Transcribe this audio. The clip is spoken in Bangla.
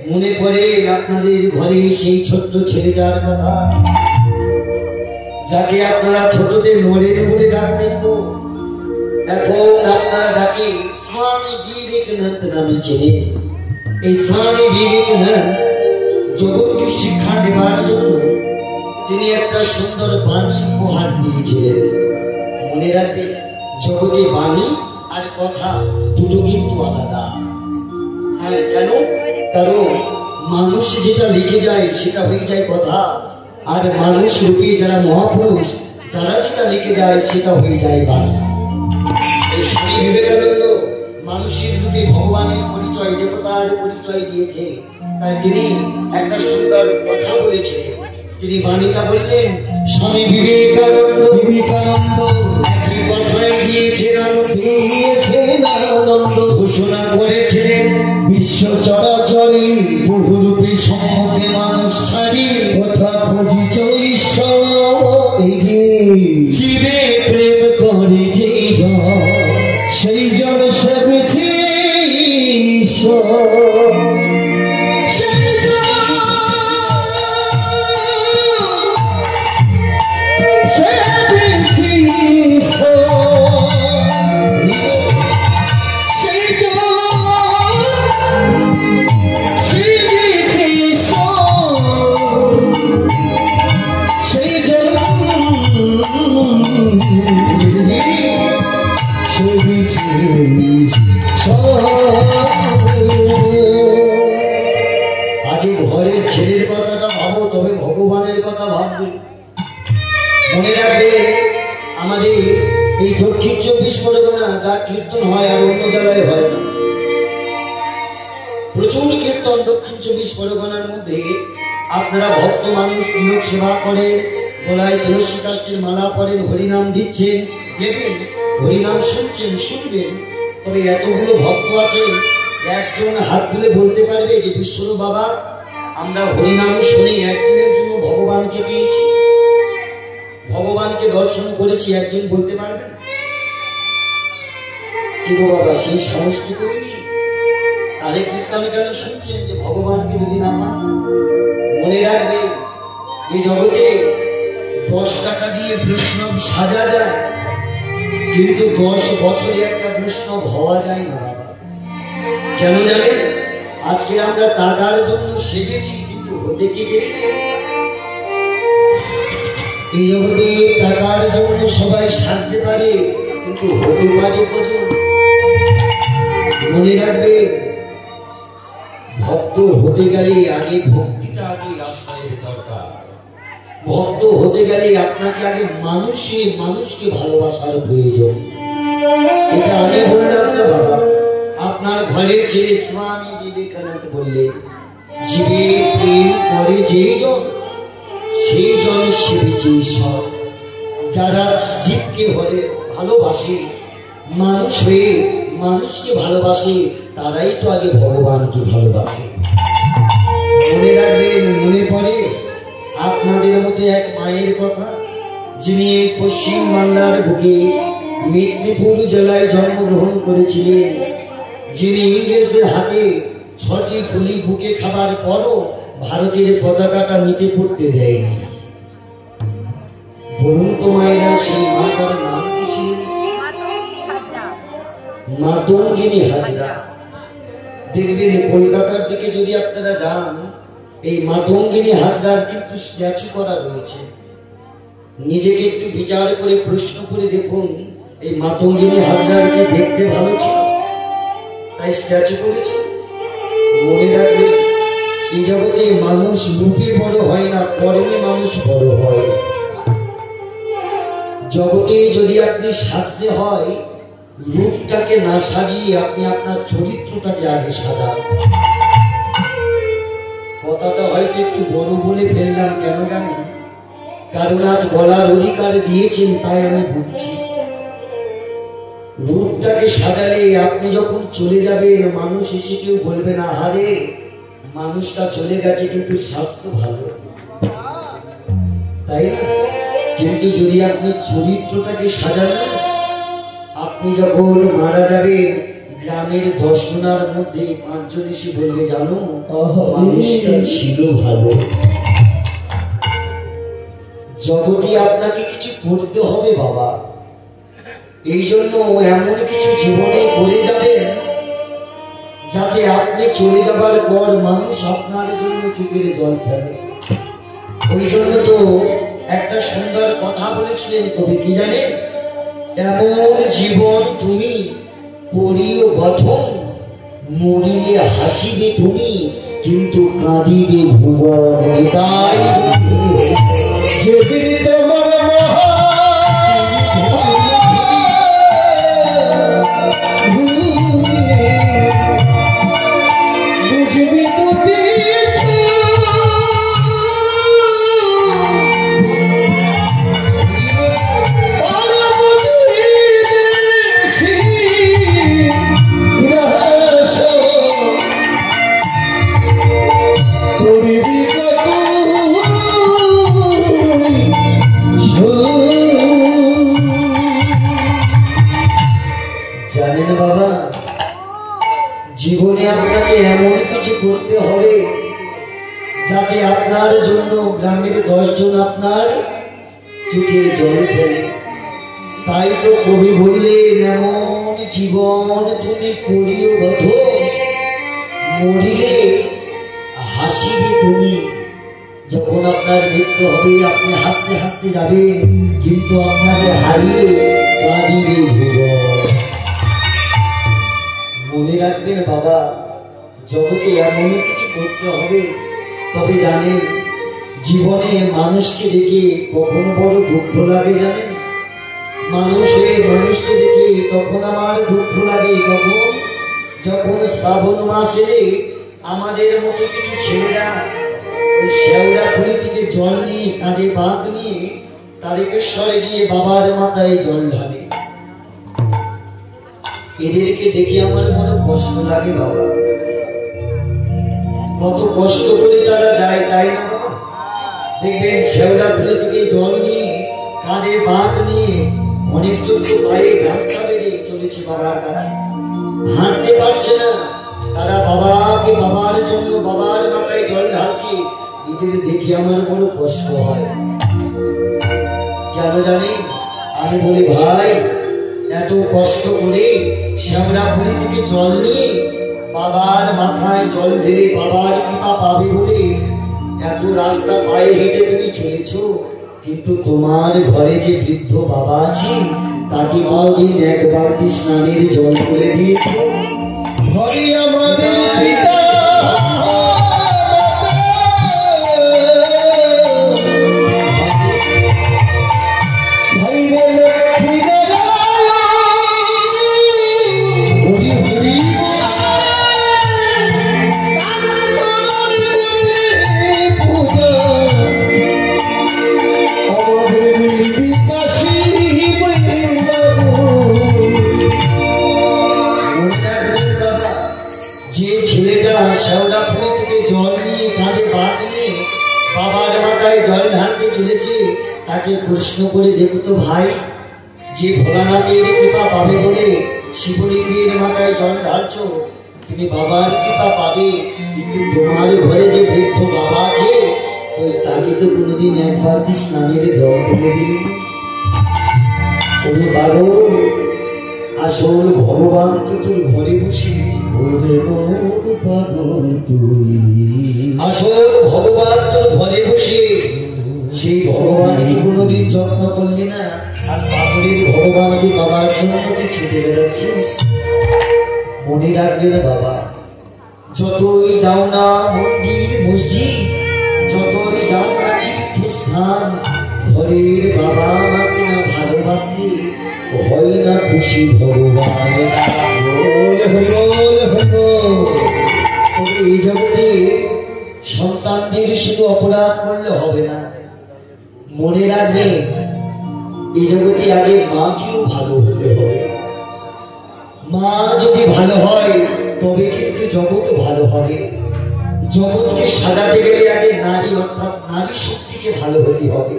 মনে পড়ে আপনাদের ঘরে সেই ছোট্ট ছেলেটার কথা, যাকে আপনারা ছোটতে নড়েন বলে ডাকতেন গো। এখন আপনারা যাকে স্বামী বিবেকানন্দ নামে চেনেন, এই স্বামী বিবেকানন্দ জগৎকে শিক্ষা দেওয়ার জন্য তিনি একটা সুন্দর বাণী উপহার দিয়েছিলেন। মনে রাখবেন, জগতে বাণী আর কথা দুটো কিন্তু আলাদা। হ্যাঁ, কেন? কারণ মানুষ যেটা লিখে যায় সেটা হয়ে যায় কথা, আর মানুষ রূপে যারা মহাপুরুষ তারা যেটা লিখে যায় সেটা হয়ে যায় বাণী। এই স্বামী বিবেকানন্দ মানুষের রূপে ভগবানের পরিচয়, দেবতার পরিচয় দিয়েছে। তাই তিনি একটা সুন্দর কথা বলেছিলেন। তিনি বাণীটা বললেন, স্বামী বিবেকানন্দ একই কথায় দিয়েছেন আনন্দ, ঘোষণা করেছিলেন বিশ্ব চরাচরে বহুরূপী সম্মুখে মানুষ ছাড়ি কথা খুঁজিছ ঈশ্বর, জীবে প্রেম করে যে সেই জন সেবেছে ঈশ্বর। আগে ঘরের ছেলের কথাটা ভাবো, তবে ভগবানের কথা ভাববে। মনে রাখবে, আমাদের এই দক্ষিণ 24 পরগনা যা কীর্তন হয় আর অন্য জায়গায় হয় না। প্রচুর কীর্তন দক্ষিণ 24 পরগনার মধ্যে। আপনারা ভক্ত মানুষ নিয়োগ সেবা করে, গলায় তুলসী কাষ্ঠের মালা পরেন, হরিনাম দিচ্ছেন, দেখবেন হরিনাম শুনবেন। তবে এতগুলো ভক্ত আছে, একজন হাত তুলে বলতে পারবে যে বিশ্বরূপ বাবা, আমরা হরিনাম শুনে একদিনের জন্য ভগবানকে পেয়েছি, ভগবানকে দর্শন করেছি, একজন বলতে পারবেন? কি গো বাবা, সেই সাহস কি করিনি? তাহলে কীর্তন কেন শুনছেন যে ভগবানকে যদি না পান? মনে রাখবে, এই জগতে 10 টাকা দিয়ে বৈষ্ণব সাজা যায়, কিন্তু 10 বছরে একটা বৈষ্ণব হওয়া যায় না। কেন জানেন? আজকে আমরা টাকার জন্য সেজেছি, কিন্তু হতে কি পেরেছি? এই জগতে টাকার জন্য সবাই সাজতে পারে, কিন্তু হতে পারে কজন? মনে রাখবে, ভক্ত হতে গেলে আগে ভক্তিটা আগে আশ্রয়ের দরকার। ভক্ত হতে গেলে আপনাকে আগে মানুষকে ভালোবাসার প্রয়োজন। এটা আমি বললাম না বাবা, আপনার ঘরের ছেলে স্বামী বিবেকানন্দ বললেন, জীবে প্রেম করে যেই জন সেই জন সেবিছে ঈশ্বর। যারা জীবকে ভালোবাসে, মানুষ হয়ে মানুষকে ভালোবাসে, তারাই তো আগে ভগবানকে ভালোবাসে। মনে রাখবেন, মনে পড়ে আপনাদের মতো এক মায়ের কথা, যিনি পশ্চিম বাংলার বুকে মেদিনীপুর জেলায় জন্মগ্রহণ করেছিলেন, যিনি ইংরেজদের হাতে 6টি গুলি বুকে খাবার পরও ভারতের পতাকাটা নিতে পড়তে দেয়নি। বলুন তো মায়েরা, সেই মাতার নাম কি ছিল? মাতঙ্গিনী হাজরা। দেখবেন কলকাতার দিকে যদি আপনারা যান, এই মাতঙ্গিনী হাজরার কিন্তু স্ট্যাচু করা রয়েছে। নিজেকে একটু বিচার করে প্রশ্ন করে দেখুন, এই মাতঙ্গিনী হাজরাকে দেখতে ভালো ছিল, তাই স্ট্যাচু করেছে। মনে রাখবে, এই জগতে মানুষ রূপে বড় হয় না, কর্মে মানুষ বড় হয়। জগতে যদি আপনি সাজতে হয়, রূপটাকে না সাজিয়ে আপনি আপনার চরিত্রটাকে আগে সাজান। কথাটা হয়তো একটু বড় বলে ফেললাম, কেন জানেন? কারণ আজ বলার অধিকার দিয়েছেন, তাই আমি বলছি। রূপটাকে সাজালে আপনি যখন চলে যাবেন, মানুষ এসে কেউ বলবে না, আরে মানুষটা চলে গেছে কিন্তু স্বাস্থ্য ভালো, তাই না? কিন্তু যদি আপনি চরিত্রটাকে সাজান, আপনি যখন মারা যাবেন, গ্রামের 10 জনের মধ্যে 5 জন এসে বলবে জানো মানুষটা ছিল ভালো। জগতে আপনাকে কিছু করতে হবে বাবা, এই জন্য এমন কিছু জীবনে করে যাবেন যাতে আপনি চলে যাবার পর মানুষ আপনার জন্য চোখের জল ফেলে। ওই জন্য তো একটা সুন্দর কথা বলেছিলেন কবি, কি জানেন? এমন জীবন তুমি করিও গঠন, মরিলে হাসিবে তুমি কিন্তু কাঁদিবে ভুবন। এটাই যেদিন তোমার বুঝবি তুমি জানেন বাবা, জীবনে আপনাকে এমন কিছু করতে হবে যাতে আপনার জন্য গ্রামের 10 জন আপনার চোখে জল ফেলে। তাই তো কবি বললেন এমন জীবন তুমি করিও গঠন, মরিলে হাসিবে তুমি। যখন আপনার মৃত্যু হবে আপনি হাসতে হাসতে যাবেন কিন্তু আপনাকে হারিয়ে কাঁদিবে ভুবন। মনে রাখবেন বাবা, জগতে এমন কিছু করতে হবে। তবে জানেন জীবনে মানুষকে দেখে কখনো বড় দুঃখ লাগে, জানেন মানুষকে দেখে তখন আমার দুঃখ লাগে তখন যখন শ্রাবণ মাসে আমাদের মতো কিছু ছেলেরা ওই শেওড়াফুলি থেকে জল নিয়ে কাঁধে বাঁধ নিয়ে তারকেশ্বরে গিয়ে বাবার মাথায় জল ঢালে। এদেরকে দেখে আমার বড় কষ্ট লাগে বাবা, কত কষ্ট করে তারা যায় তাই না বাবা? দেখবেন শেওড়াফুলি থেকে জল নিয়ে কাঁধে বাঁধ নিয়ে অনেক ছোট পায়ে গামছা বেঁধে চলেছে বাবার কাছে, হাঁটতে পারছে না, তারা বাবাকে বাবার জন্য বাবার মাথায় জল ঢালছে। এদের দেখে আমার বড় কষ্ট হয়। কেন জানি? আমি বলি ভাই এত কষ্ট করে শেওড়াফুলি থেকে জল নিয়ে বাবার মাথায় জল ঢেলে বাবার কৃপা পাবে বলে এত রাস্তা পায়ে হেঁটে তুমি চলেছো, কিন্তু তোমার ঘরে যে বৃদ্ধ বাবা আছে তাকে কোনদিন একবার স্নানের জল করে দিয়েছ? ঘরে আমাদের পিতা তাকে প্রশ্ন করে দেখো তো ভাই, যে ভোলানাথের কৃপা পাবে বলে শিবলিঙ্গের মাথায় জল ঢালছো, তুমি বাবার কৃপা পাবে, কিন্তু তোমার ঘরে যে বৃদ্ধ বাবা আছে ওই তাকে তো কোনোদিন একবার স্নানের জল তুলে দিল। ওরে বাবু, আসল ভগবান তো তোর ঘরে বসে, পাগল তুই আসল ভগবান তোর ঘরে বসে, সেই ভগবানকে কোনোদিন যত্ন করলি না, আর পাগলের ভগবানকে বাবার জন্য তুই ছুটে বেড়াচ্ছিস। মনে রাখবে না বাবা, যতই যাও না মন্দির মসজিদ, যতই যাও না তীর্থস্থান, ঘরের বাবা মাকে না ভালোবাসলে হয় না খুশি ভগবান। এই জগতে সন্তানদের শুধু অপরাধ করলে হবে না, মনে রাখবে এই জগতে আগে মাকেও ভালো হতে হবে। মা যদি ভালো হয় তবে কিন্তু জগৎ ভালো হবে। জগৎকে সাজাতে গেলে আগে নারী অর্থাৎ নারী শক্তিকে ভালো হতে হবে।